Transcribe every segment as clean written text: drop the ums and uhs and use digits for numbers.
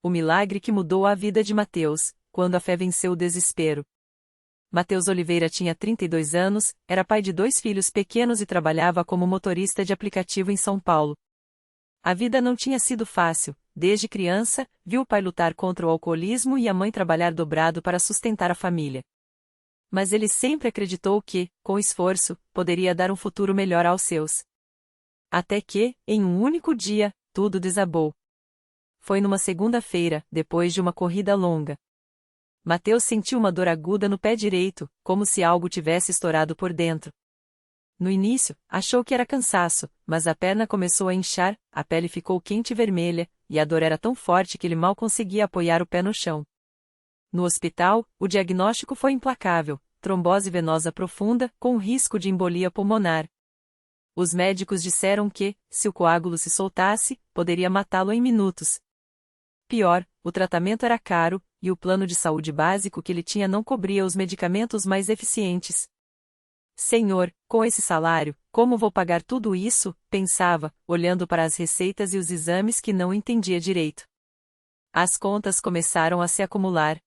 O milagre que mudou a vida de Mateus, quando a fé venceu o desespero. Mateus Oliveira tinha 32 anos, era pai de 2 filhos pequenos e trabalhava como motorista de aplicativo em São Paulo. A vida não tinha sido fácil. Desde criança, viu o pai lutar contra o alcoolismo e a mãe trabalhar dobrado para sustentar a família. Mas ele sempre acreditou que, com esforço, poderia dar um futuro melhor aos seus. Até que, em um único dia, tudo desabou. Foi numa segunda-feira, depois de uma corrida longa. Mateus sentiu uma dor aguda no pé direito, como se algo tivesse estourado por dentro. No início, achou que era cansaço, mas a perna começou a inchar, a pele ficou quente e vermelha, e a dor era tão forte que ele mal conseguia apoiar o pé no chão. No hospital, o diagnóstico foi implacável: trombose venosa profunda, com risco de embolia pulmonar. Os médicos disseram que, se o coágulo se soltasse, poderia matá-lo em minutos. Pior, o tratamento era caro, e o plano de saúde básico que ele tinha não cobria os medicamentos mais eficientes. Senhor, com esse salário, como vou pagar tudo isso? Pensava, olhando para as receitas e os exames que não entendia direito. As contas começaram a se acumular.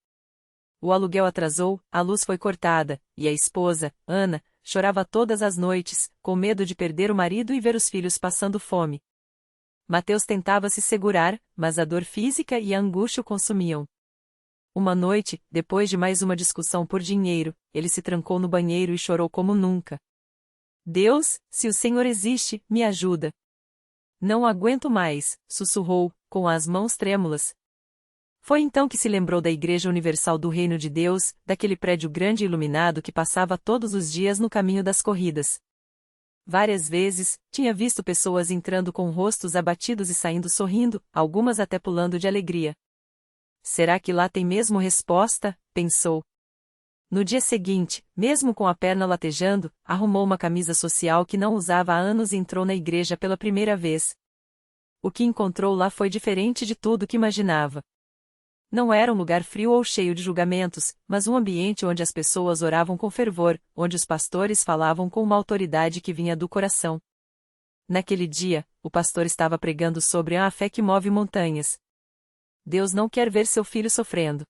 O aluguel atrasou, a luz foi cortada, e a esposa, Ana, chorava todas as noites, com medo de perder o marido e ver os filhos passando fome. Mateus tentava se segurar, mas a dor física e a angústia o consumiam. Uma noite, depois de mais uma discussão por dinheiro, ele se trancou no banheiro e chorou como nunca. Deus, se o Senhor existe, me ajuda. Não aguento mais, sussurrou, com as mãos trêmulas. Foi então que se lembrou da Igreja Universal do Reino de Deus, daquele prédio grande e iluminado que passava todos os dias no caminho das corridas. Várias vezes, tinha visto pessoas entrando com rostos abatidos e saindo sorrindo, algumas até pulando de alegria. Será que lá tem mesmo resposta? Pensou. No dia seguinte, mesmo com a perna latejando, arrumou uma camisa social que não usava há anos e entrou na igreja pela primeira vez. O que encontrou lá foi diferente de tudo que imaginava. Não era um lugar frio ou cheio de julgamentos, mas um ambiente onde as pessoas oravam com fervor, onde os pastores falavam com uma autoridade que vinha do coração. Naquele dia, o pastor estava pregando sobre a fé que move montanhas. Deus não quer ver seu filho sofrendo.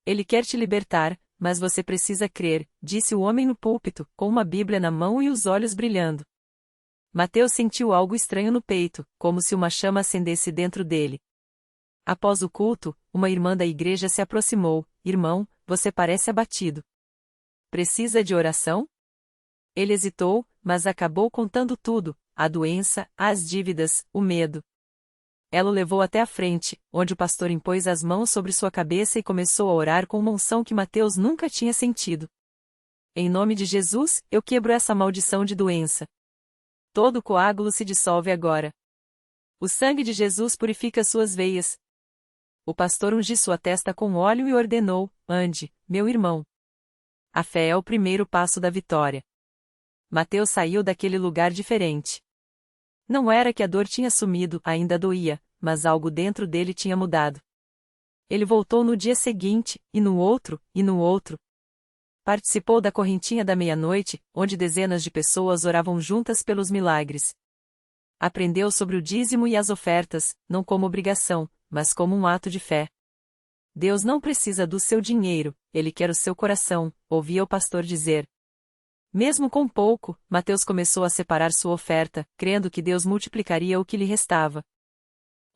Ele quer te libertar, mas você precisa crer, disse o homem no púlpito, com uma Bíblia na mão e os olhos brilhando. Mateus sentiu algo estranho no peito, como se uma chama acendesse dentro dele. Após o culto, uma irmã da igreja se aproximou. Irmão, você parece abatido. Precisa de oração? Ele hesitou, mas acabou contando tudo: a doença, as dívidas, o medo. Ela o levou até a frente, onde o pastor impôs as mãos sobre sua cabeça e começou a orar com uma unção que Mateus nunca tinha sentido. Em nome de Jesus, eu quebro essa maldição de doença. Todo coágulo se dissolve agora. O sangue de Jesus purifica suas veias. O pastor ungiu sua testa com óleo e ordenou: ande, meu irmão. A fé é o primeiro passo da vitória. Mateus saiu daquele lugar diferente. Não era que a dor tinha sumido, ainda doía, mas algo dentro dele tinha mudado. Ele voltou no dia seguinte, e no outro, e no outro. Participou da correntinha da meia-noite, onde dezenas de pessoas oravam juntas pelos milagres. Aprendeu sobre o dízimo e as ofertas, não como obrigação, mas como um ato de fé. Deus não precisa do seu dinheiro, Ele quer o seu coração, ouvia o pastor dizer. Mesmo com pouco, Mateus começou a separar sua oferta, crendo que Deus multiplicaria o que lhe restava.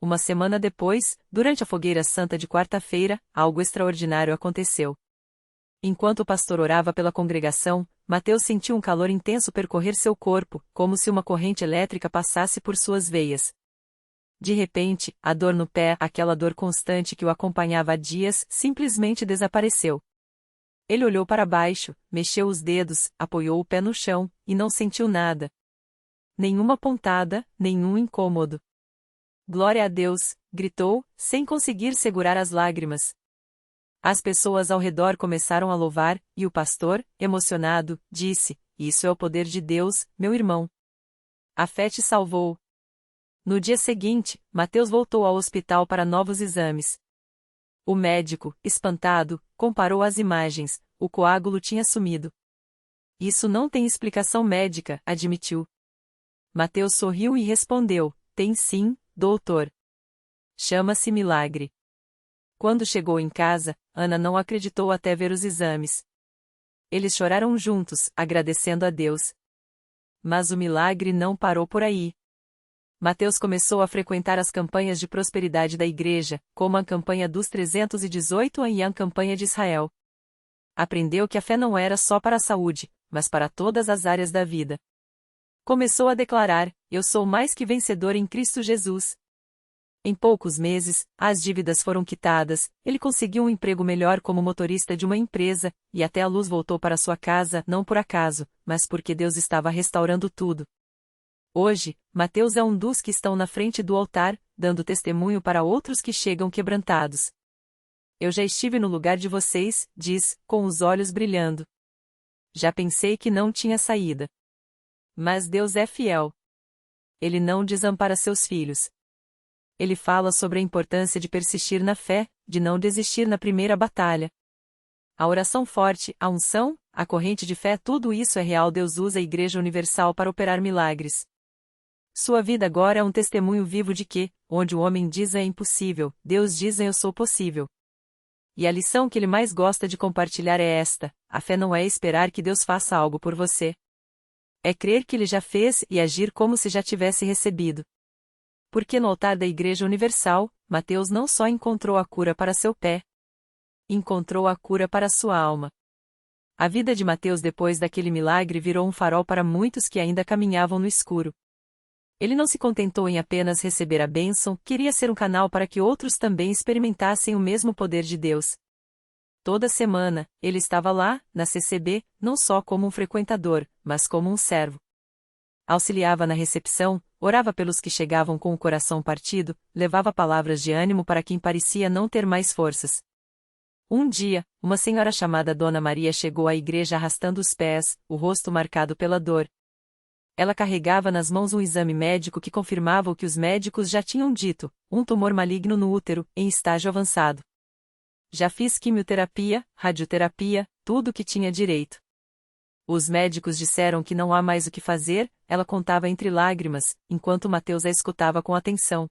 Uma semana depois, durante a fogueira santa de quarta-feira, algo extraordinário aconteceu. Enquanto o pastor orava pela congregação, Mateus sentiu um calor intenso percorrer seu corpo, como se uma corrente elétrica passasse por suas veias. De repente, a dor no pé, aquela dor constante que o acompanhava há dias, simplesmente desapareceu. Ele olhou para baixo, mexeu os dedos, apoiou o pé no chão, e não sentiu nada. Nenhuma pontada, nenhum incômodo. Glória a Deus, gritou, sem conseguir segurar as lágrimas. As pessoas ao redor começaram a louvar, e o pastor, emocionado, disse: isso é o poder de Deus, meu irmão. A fé te salvou. No dia seguinte, Mateus voltou ao hospital para novos exames. O médico, espantado, comparou as imagens: o coágulo tinha sumido. Isso não tem explicação médica, admitiu. Mateus sorriu e respondeu: tem sim, doutor. Chama-se milagre. Quando chegou em casa, Ana não acreditou até ver os exames. Eles choraram juntos, agradecendo a Deus. Mas o milagre não parou por aí. Mateus começou a frequentar as campanhas de prosperidade da igreja, como a campanha dos 318 e a campanha de Israel. Aprendeu que a fé não era só para a saúde, mas para todas as áreas da vida. Começou a declarar: "Eu sou mais que vencedor em Cristo Jesus." Em poucos meses, as dívidas foram quitadas, ele conseguiu um emprego melhor como motorista de uma empresa, e até a luz voltou para sua casa, não por acaso, mas porque Deus estava restaurando tudo. Hoje, Mateus é um dos que estão na frente do altar, dando testemunho para outros que chegam quebrantados. "Eu já estive no lugar de vocês", diz, com os olhos brilhando. "Já pensei que não tinha saída. Mas Deus é fiel. Ele não desampara seus filhos." Ele fala sobre a importância de persistir na fé, de não desistir na primeira batalha. A oração forte, a unção, a corrente de fé, tudo isso é real. Deus usa a Igreja Universal para operar milagres. Sua vida agora é um testemunho vivo de que, onde o homem diz é impossível, Deus diz eu sou possível. E a lição que ele mais gosta de compartilhar é esta: a fé não é esperar que Deus faça algo por você. É crer que Ele já fez e agir como se já tivesse recebido. Porque no altar da Igreja Universal, Mateus não só encontrou a cura para seu pé, encontrou a cura para sua alma. A vida de Mateus depois daquele milagre virou um farol para muitos que ainda caminhavam no escuro. Ele não se contentou em apenas receber a bênção, queria ser um canal para que outros também experimentassem o mesmo poder de Deus. Toda semana, ele estava lá, na CCB, não só como um frequentador, mas como um servo. Auxiliava na recepção, orava pelos que chegavam com o coração partido, levava palavras de ânimo para quem parecia não ter mais forças. Um dia, uma senhora chamada Dona Maria chegou à igreja arrastando os pés, o rosto marcado pela dor. Ela carregava nas mãos um exame médico que confirmava o que os médicos já tinham dito: um tumor maligno no útero, em estágio avançado. "Já fiz quimioterapia, radioterapia, tudo o que tinha direito. Os médicos disseram que não há mais o que fazer", ela contava entre lágrimas, enquanto Mateus a escutava com atenção.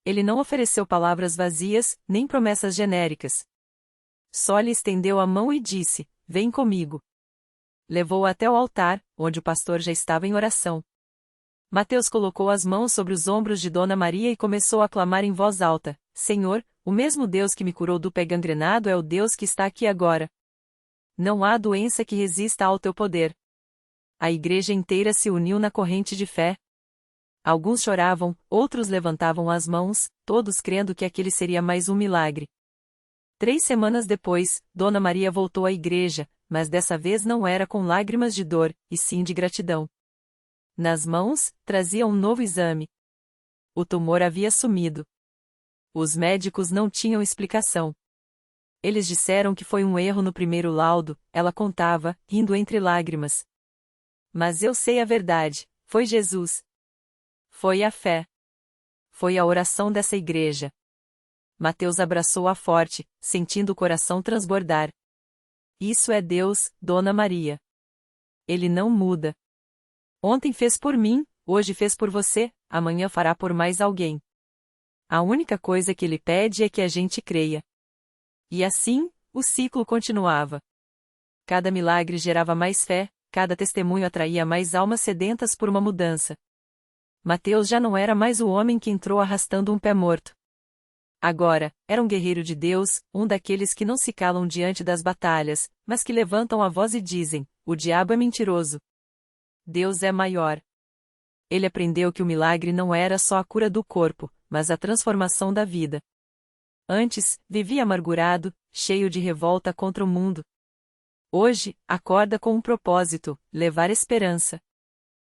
Ele não ofereceu palavras vazias, nem promessas genéricas. Só lhe estendeu a mão e disse: "Vem comigo." Levou-a até o altar, onde o pastor já estava em oração. Mateus colocou as mãos sobre os ombros de Dona Maria e começou a clamar em voz alta: "Senhor, o mesmo Deus que me curou do pé gangrenado é o Deus que está aqui agora. Não há doença que resista ao teu poder." A igreja inteira se uniu na corrente de fé. Alguns choravam, outros levantavam as mãos, todos crendo que aquele seria mais um milagre. 3 semanas depois, Dona Maria voltou à igreja, mas dessa vez não era com lágrimas de dor, e sim de gratidão. Nas mãos, trazia um novo exame. O tumor havia sumido. Os médicos não tinham explicação. Eles disseram que foi um erro no primeiro laudo, ela contava, rindo entre lágrimas. "Mas eu sei a verdade, foi Jesus. Foi a fé. Foi a oração dessa igreja." Mateus abraçou-a forte, sentindo o coração transbordar. Isso é Deus, Dona Maria. Ele não muda. Ontem fez por mim, hoje fez por você, amanhã fará por mais alguém. A única coisa que ele pede é que a gente creia. E assim, o ciclo continuava. Cada milagre gerava mais fé, cada testemunho atraía mais almas sedentas por uma mudança. Mateus já não era mais o homem que entrou arrastando um pé morto. Agora, era um guerreiro de Deus, um daqueles que não se calam diante das batalhas, mas que levantam a voz e dizem: "O diabo é mentiroso. Deus é maior." Ele aprendeu que o milagre não era só a cura do corpo, mas a transformação da vida. Antes, vivia amargurado, cheio de revolta contra o mundo. Hoje, acorda com um propósito: levar esperança.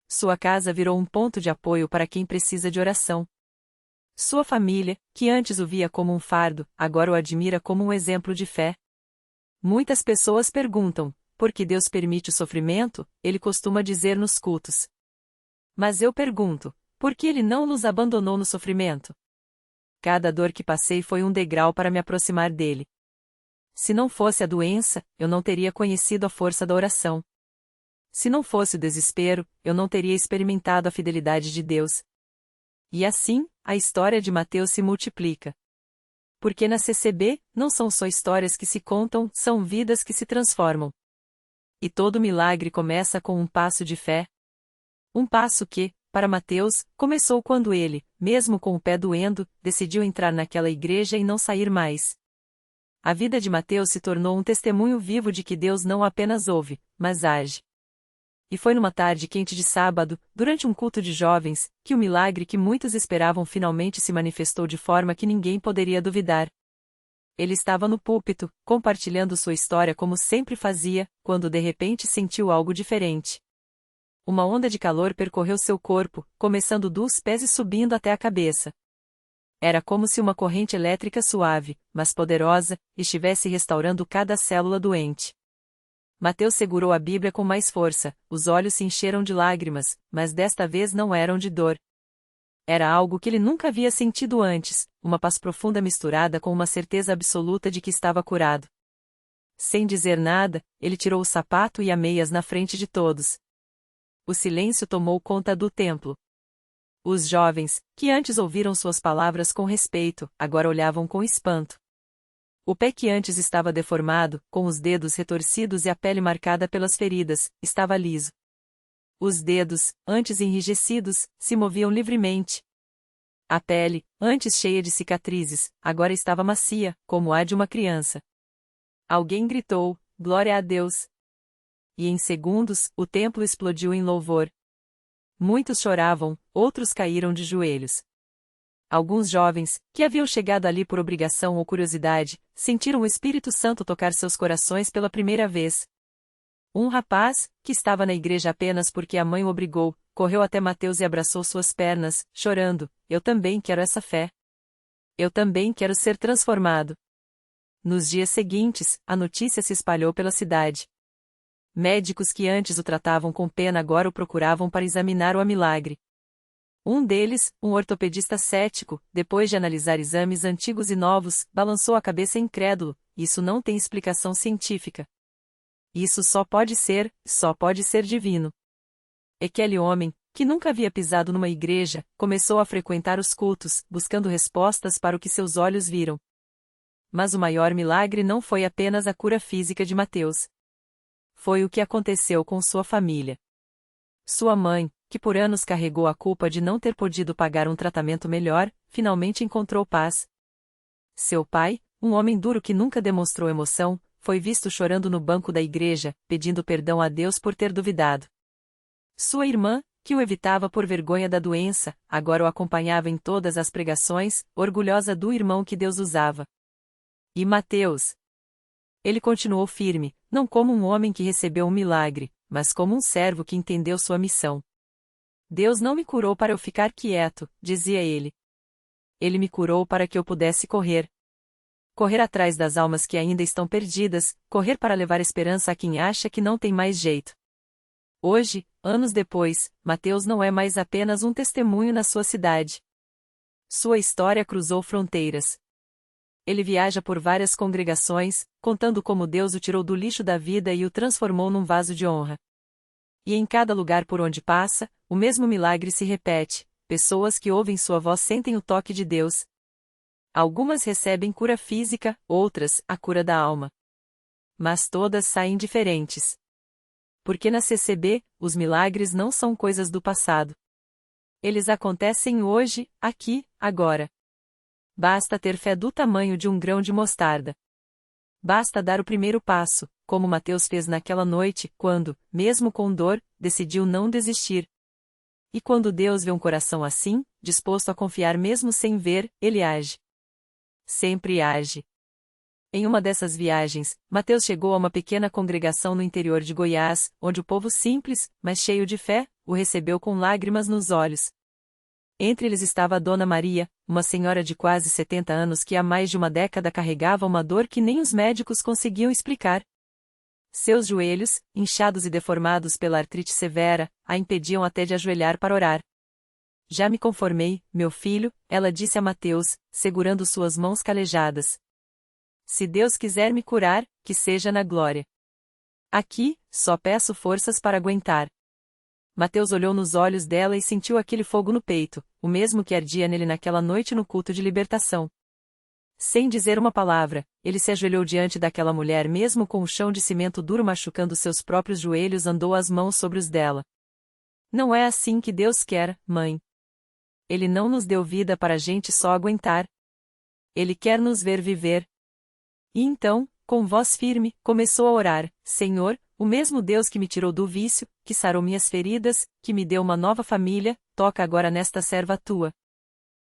Sua casa virou um ponto de apoio para quem precisa de oração. Sua família, que antes o via como um fardo, agora o admira como um exemplo de fé. Muitas pessoas perguntam: por que Deus permite o sofrimento? Ele costuma dizer nos cultos. Mas eu pergunto: por que Ele não nos abandonou no sofrimento? Cada dor que passei foi um degrau para me aproximar dele. Se não fosse a doença, eu não teria conhecido a força da oração. Se não fosse o desespero, eu não teria experimentado a fidelidade de Deus. E assim, a história de Mateus se multiplica. Porque na CCB, não são só histórias que se contam, são vidas que se transformam. E todo milagre começa com um passo de fé. Um passo que, para Mateus, começou quando ele, mesmo com o pé doendo, decidiu entrar naquela igreja e não sair mais. A vida de Mateus se tornou um testemunho vivo de que Deus não apenas ouve, mas age. E foi numa tarde quente de sábado, durante um culto de jovens, que o milagre que muitos esperavam finalmente se manifestou de forma que ninguém poderia duvidar. Ele estava no púlpito, compartilhando sua história como sempre fazia, quando de repente sentiu algo diferente. Uma onda de calor percorreu seu corpo, começando dos pés e subindo até a cabeça. Era como se uma corrente elétrica suave, mas poderosa, estivesse restaurando cada célula doente. Mateus segurou a Bíblia com mais força, os olhos se encheram de lágrimas, mas desta vez não eram de dor. Era algo que ele nunca havia sentido antes, uma paz profunda misturada com uma certeza absoluta de que estava curado. Sem dizer nada, ele tirou o sapato e as meias na frente de todos. O silêncio tomou conta do templo. Os jovens, que antes ouviram suas palavras com respeito, agora olhavam com espanto. O pé que antes estava deformado, com os dedos retorcidos e a pele marcada pelas feridas, estava liso. Os dedos, antes enrijecidos, se moviam livremente. A pele, antes cheia de cicatrizes, agora estava macia, como a de uma criança. Alguém gritou, "Glória a Deus!" E em segundos, o templo explodiu em louvor. Muitos choravam, outros caíram de joelhos. Alguns jovens, que haviam chegado ali por obrigação ou curiosidade, sentiram o Espírito Santo tocar seus corações pela primeira vez. Um rapaz, que estava na igreja apenas porque a mãe o obrigou, correu até Mateus e abraçou suas pernas, chorando, "Eu também quero essa fé. Eu também quero ser transformado." Nos dias seguintes, a notícia se espalhou pela cidade. Médicos que antes o tratavam com pena agora o procuravam para examinar o milagre. Um deles, um ortopedista cético, depois de analisar exames antigos e novos, balançou a cabeça incrédulo, "Isso não tem explicação científica. Isso só pode ser divino." Aquele homem, que nunca havia pisado numa igreja, começou a frequentar os cultos, buscando respostas para o que seus olhos viram. Mas o maior milagre não foi apenas a cura física de Mateus. Foi o que aconteceu com sua família. Sua mãe, que por anos carregou a culpa de não ter podido pagar um tratamento melhor, finalmente encontrou paz. Seu pai, um homem duro que nunca demonstrou emoção, foi visto chorando no banco da igreja, pedindo perdão a Deus por ter duvidado. Sua irmã, que o evitava por vergonha da doença, agora o acompanhava em todas as pregações, orgulhosa do irmão que Deus usava. E Mateus? Ele continuou firme, não como um homem que recebeu um milagre, mas como um servo que entendeu sua missão. "Deus não me curou para eu ficar quieto", dizia ele. "Ele me curou para que eu pudesse correr. Correr atrás das almas que ainda estão perdidas, correr para levar esperança a quem acha que não tem mais jeito." Hoje, anos depois, Mateus não é mais apenas um testemunho na sua cidade. Sua história cruzou fronteiras. Ele viaja por várias congregações, contando como Deus o tirou do lixo da vida e o transformou num vaso de honra. E em cada lugar por onde passa, o mesmo milagre se repete: pessoas que ouvem sua voz sentem o toque de Deus. Algumas recebem cura física, outras, a cura da alma. Mas todas saem diferentes. Porque na CCB, os milagres não são coisas do passado. Eles acontecem hoje, aqui, agora. Basta ter fé do tamanho de um grão de mostarda. Basta dar o primeiro passo, como Mateus fez naquela noite, quando, mesmo com dor, decidiu não desistir. E quando Deus vê um coração assim, disposto a confiar mesmo sem ver, ele age. Sempre age. Em uma dessas viagens, Mateus chegou a uma pequena congregação no interior de Goiás, onde o povo simples, mas cheio de fé, o recebeu com lágrimas nos olhos. Entre eles estava a Dona Maria, uma senhora de quase 70 anos que há mais de uma década carregava uma dor que nem os médicos conseguiam explicar. Seus joelhos, inchados e deformados pela artrite severa, a impediam até de ajoelhar para orar. "Já me conformei, meu filho", ela disse a Mateus, segurando suas mãos calejadas. "Se Deus quiser me curar, que seja na glória. Aqui, só peço forças para aguentar." Mateus olhou nos olhos dela e sentiu aquele fogo no peito, o mesmo que ardia nele naquela noite no culto de libertação. Sem dizer uma palavra, ele se ajoelhou diante daquela mulher mesmo com o chão de cimento duro machucando seus próprios joelhos, andou as mãos sobre os dela. Não é assim que Deus quer, mãe. Ele não nos deu vida para a gente só aguentar. Ele quer nos ver viver. E então, com voz firme, começou a orar: Senhor, o mesmo Deus que me tirou do vício, que sarou minhas feridas, que me deu uma nova família, toca agora nesta serva tua.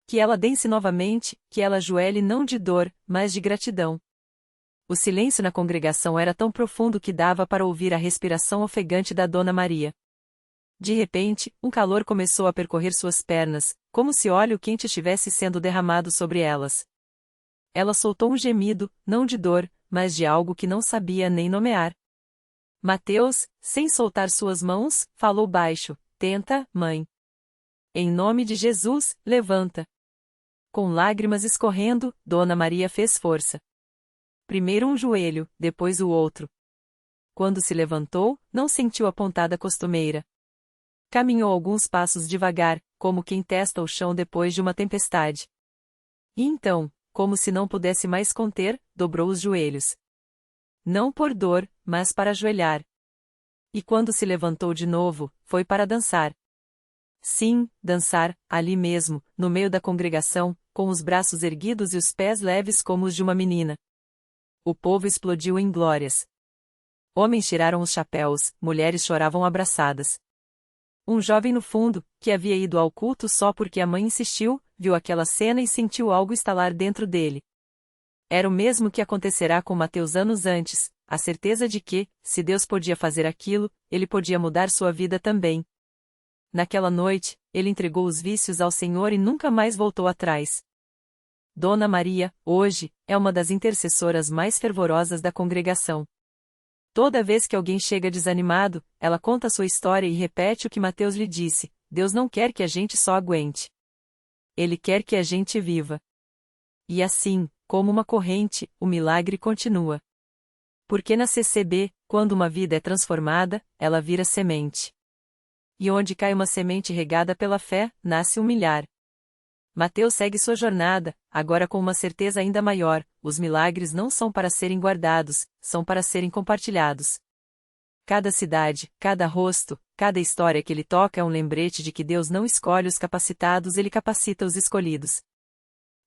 Que ela dance novamente, que ela ajoelhe não de dor, mas de gratidão. O silêncio na congregação era tão profundo que dava para ouvir a respiração ofegante da Dona Maria. De repente, um calor começou a percorrer suas pernas, como se óleo quente estivesse sendo derramado sobre elas. Ela soltou um gemido, não de dor, mas de algo que não sabia nem nomear. Mateus, sem soltar suas mãos, falou baixo: Tenta, mãe. Em nome de Jesus, levanta. Com lágrimas escorrendo, Dona Maria fez força. Primeiro um joelho, depois o outro. Quando se levantou, não sentiu a pontada costumeira. Caminhou alguns passos devagar, como quem testa o chão depois de uma tempestade. E então, como se não pudesse mais conter, dobrou os joelhos. Não por dor, mas para ajoelhar. E quando se levantou de novo, foi para dançar. Sim, dançar, ali mesmo, no meio da congregação, com os braços erguidos e os pés leves como os de uma menina. O povo explodiu em glórias. Homens tiraram os chapéus, mulheres choravam abraçadas. Um jovem no fundo, que havia ido ao culto só porque a mãe insistiu, viu aquela cena e sentiu algo estalar dentro dele. Era o mesmo que acontecerá com Mateus anos antes, a certeza de que, se Deus podia fazer aquilo, ele podia mudar sua vida também. Naquela noite, ele entregou os vícios ao Senhor e nunca mais voltou atrás. Dona Maria, hoje, é uma das intercessoras mais fervorosas da congregação. Toda vez que alguém chega desanimado, ela conta sua história e repete o que Mateus lhe disse: Deus não quer que a gente só aguente. Ele quer que a gente viva. E assim, como uma corrente, o milagre continua. Porque na CCB, quando uma vida é transformada, ela vira semente. E onde cai uma semente regada pela fé, nasce um milhar. Mateus segue sua jornada, agora com uma certeza ainda maior: os milagres não são para serem guardados, são para serem compartilhados. Cada cidade, cada rosto, cada história que ele toca é um lembrete de que Deus não escolhe os capacitados, ele capacita os escolhidos.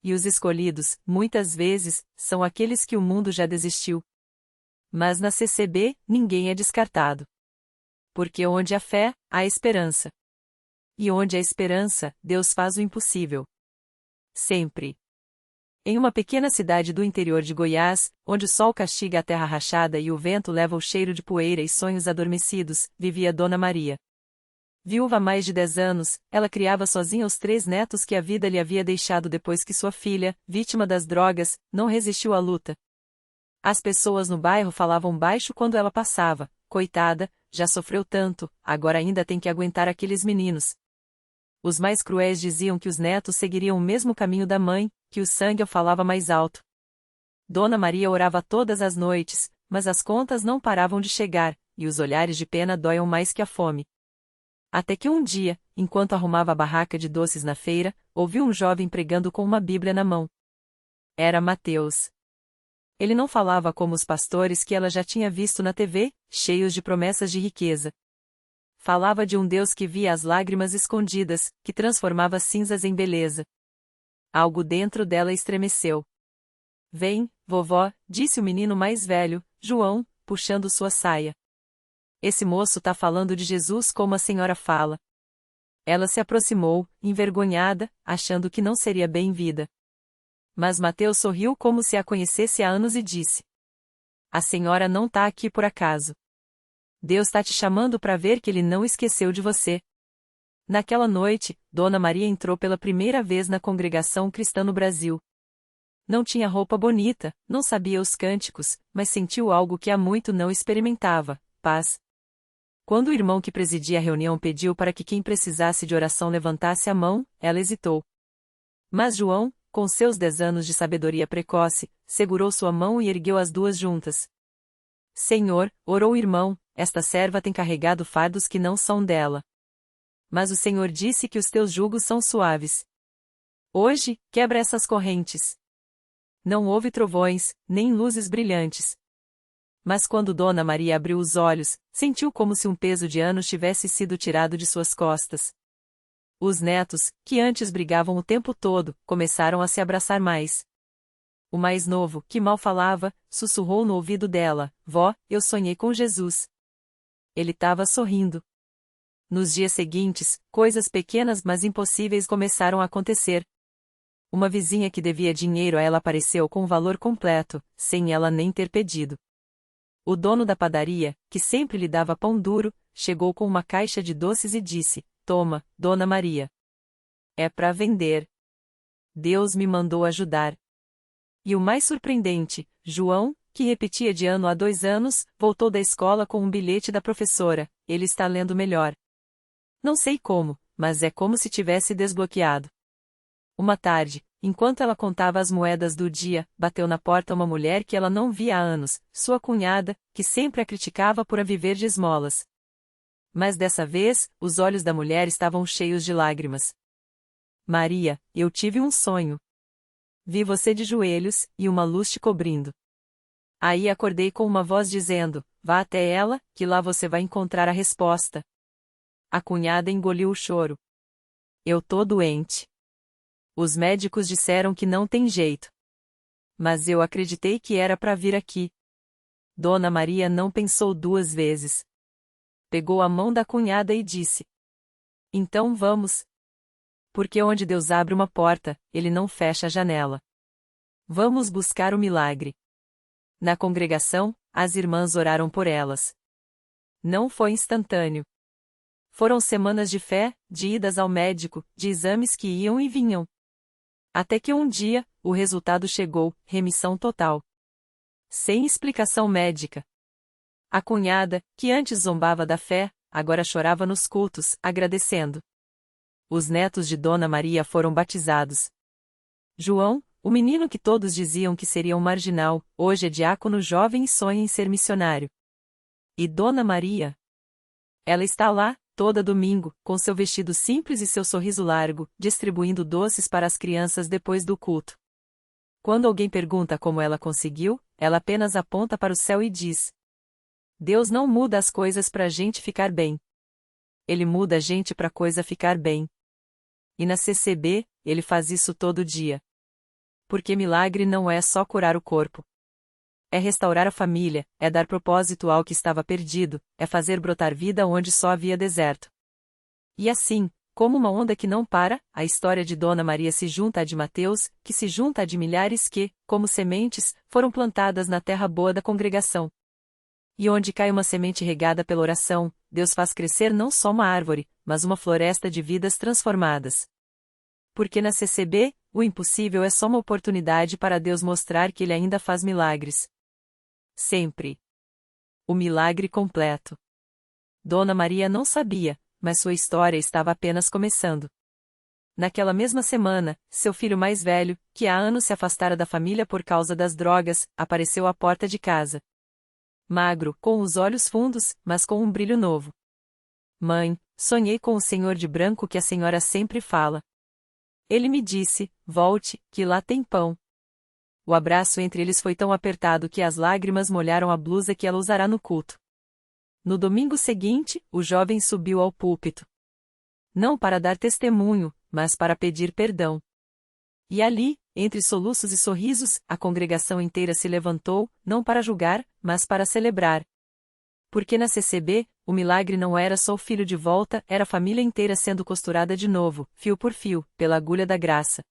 E os escolhidos, muitas vezes, são aqueles que o mundo já desistiu. Mas na CCB, ninguém é descartado. Porque onde há fé, há esperança. E onde há esperança, Deus faz o impossível. Sempre. Em uma pequena cidade do interior de Goiás, onde o sol castiga a terra rachada e o vento leva o cheiro de poeira e sonhos adormecidos, vivia Dona Maria. Viúva há mais de 10 anos, ela criava sozinha os 3 netos que a vida lhe havia deixado depois que sua filha, vítima das drogas, não resistiu à luta. As pessoas no bairro falavam baixo quando ela passava: coitada, já sofreu tanto, agora ainda tem que aguentar aqueles meninos. Os mais cruéis diziam que os netos seguiriam o mesmo caminho da mãe, que o sangue falava mais alto. Dona Maria orava todas as noites, mas as contas não paravam de chegar, e os olhares de pena doíam mais que a fome. Até que um dia, enquanto arrumava a barraca de doces na feira, ouviu um jovem pregando com uma Bíblia na mão. Era Mateus. Ele não falava como os pastores que ela já tinha visto na TV, cheios de promessas de riqueza. Falava de um Deus que via as lágrimas escondidas, que transformava cinzas em beleza. Algo dentro dela estremeceu. Vem, vovó, disse o menino mais velho, João, puxando sua saia. Esse moço tá falando de Jesus como a senhora fala. Ela se aproximou, envergonhada, achando que não seria bem-vinda. Mas Mateus sorriu como se a conhecesse há anos e disse: A senhora não tá aqui por acaso. Deus tá te chamando para ver que ele não esqueceu de você. Naquela noite, Dona Maria entrou pela primeira vez na congregação cristã no Brasil. Não tinha roupa bonita, não sabia os cânticos, mas sentiu algo que há muito não experimentava: paz. Quando o irmão que presidia a reunião pediu para que quem precisasse de oração levantasse a mão, ela hesitou. Mas João, com seus 10 anos de sabedoria precoce, segurou sua mão e ergueu as duas juntas. Senhor, orou o irmão, esta serva tem carregado fardos que não são dela. Mas o Senhor disse que os teus jugos são suaves. Hoje, quebra essas correntes. Não houve trovões, nem luzes brilhantes. Mas quando Dona Maria abriu os olhos, sentiu como se um peso de anos tivesse sido tirado de suas costas. Os netos, que antes brigavam o tempo todo, começaram a se abraçar mais. O mais novo, que mal falava, sussurrou no ouvido dela: Vó, eu sonhei com Jesus. Ele estava sorrindo. Nos dias seguintes, coisas pequenas mas impossíveis começaram a acontecer. Uma vizinha que devia dinheiro a ela apareceu com o valor completo, sem ela nem ter pedido. O dono da padaria, que sempre lhe dava pão duro, chegou com uma caixa de doces e disse: Toma, Dona Maria. É para vender. Deus me mandou ajudar. E o mais surpreendente, João, que repetia de ano a 2 anos, voltou da escola com um bilhete da professora: Ele está lendo melhor. Não sei como, mas é como se tivesse desbloqueado. Uma tarde, enquanto ela contava as moedas do dia, bateu na porta uma mulher que ela não via há anos, sua cunhada, que sempre a criticava por a viver de esmolas. Mas dessa vez, os olhos da mulher estavam cheios de lágrimas. Maria, eu tive um sonho. Vi você de joelhos, e uma luz te cobrindo. Aí acordei com uma voz dizendo: Vá até ela, que lá você vai encontrar a resposta. A cunhada engoliu o choro. Eu tô doente. Os médicos disseram que não tem jeito. Mas eu acreditei que era para vir aqui. Dona Maria não pensou 2 vezes. Pegou a mão da cunhada e disse: Então vamos. Porque onde Deus abre uma porta, Ele não fecha a janela. Vamos buscar o milagre. Na congregação, as irmãs oraram por elas. Não foi instantâneo. Foram semanas de fé, de idas ao médico, de exames que iam e vinham. Até que um dia, o resultado chegou: remissão total. Sem explicação médica. A cunhada, que antes zombava da fé, agora chorava nos cultos, agradecendo. Os netos de Dona Maria foram batizados. João, o menino que todos diziam que seria um marginal, hoje é diácono jovem e sonha em ser missionário. E Dona Maria? Ela está lá, toda domingo, com seu vestido simples e seu sorriso largo, distribuindo doces para as crianças depois do culto. Quando alguém pergunta como ela conseguiu, ela apenas aponta para o céu e diz: Deus não muda as coisas para a gente ficar bem. Ele muda a gente para a coisa ficar bem. E na CCB, ele faz isso todo dia. Porque milagre não é só curar o corpo. É restaurar a família, é dar propósito ao que estava perdido, é fazer brotar vida onde só havia deserto. E assim, como uma onda que não para, a história de Dona Maria se junta à de Mateus, que se junta à de milhares que, como sementes, foram plantadas na terra boa da congregação. E onde cai uma semente regada pela oração, Deus faz crescer não só uma árvore, mas uma floresta de vidas transformadas. Porque na CCB, o impossível é só uma oportunidade para Deus mostrar que Ele ainda faz milagres. Sempre. O milagre completo. Dona Maria não sabia, mas sua história estava apenas começando. Naquela mesma semana, seu filho mais velho, que há anos se afastara da família por causa das drogas, apareceu à porta de casa. Magro, com os olhos fundos, mas com um brilho novo. Mãe, sonhei com o senhor de branco que a senhora sempre fala. Ele me disse: volte, que lá tem pão. O abraço entre eles foi tão apertado que as lágrimas molharam a blusa que ela usará no culto. No domingo seguinte, o jovem subiu ao púlpito. Não para dar testemunho, mas para pedir perdão. E ali, entre soluços e sorrisos, a congregação inteira se levantou, não para julgar, mas para celebrar. Porque na CCB, o milagre não era só o filho de volta, era a família inteira sendo costurada de novo, fio por fio, pela agulha da graça.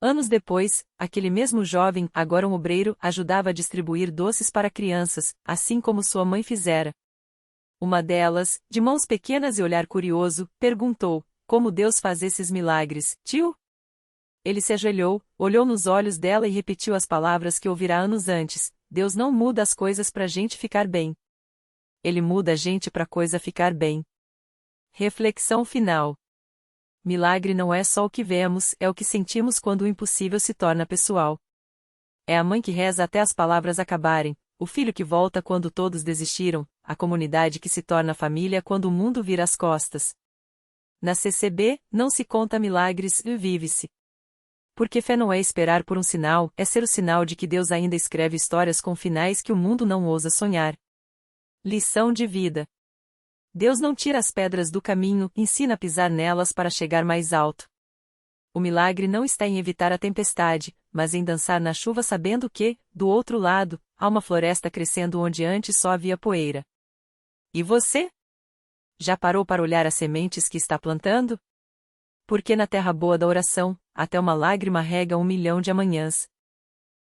Anos depois, aquele mesmo jovem, agora um obreiro, ajudava a distribuir doces para crianças, assim como sua mãe fizera. Uma delas, de mãos pequenas e olhar curioso, perguntou: Como Deus faz esses milagres, tio? Ele se ajoelhou, olhou nos olhos dela e repetiu as palavras que ouvira anos antes: Deus não muda as coisas para a gente ficar bem. Ele muda a gente para a coisa ficar bem. Reflexão final. Milagre não é só o que vemos, é o que sentimos quando o impossível se torna pessoal. É a mãe que reza até as palavras acabarem, o filho que volta quando todos desistiram, a comunidade que se torna família quando o mundo vira as costas. Na CCB, não se conta milagres, vive-se. Porque fé não é esperar por um sinal, é ser o sinal de que Deus ainda escreve histórias com finais que o mundo não ousa sonhar. Lição de vida. Deus não tira as pedras do caminho, ensina a pisar nelas para chegar mais alto. O milagre não está em evitar a tempestade, mas em dançar na chuva sabendo que, do outro lado, há uma floresta crescendo onde antes só havia poeira. E você? Já parou para olhar as sementes que está plantando? Porque na terra boa da oração, até uma lágrima rega 1 milhão de amanhãs.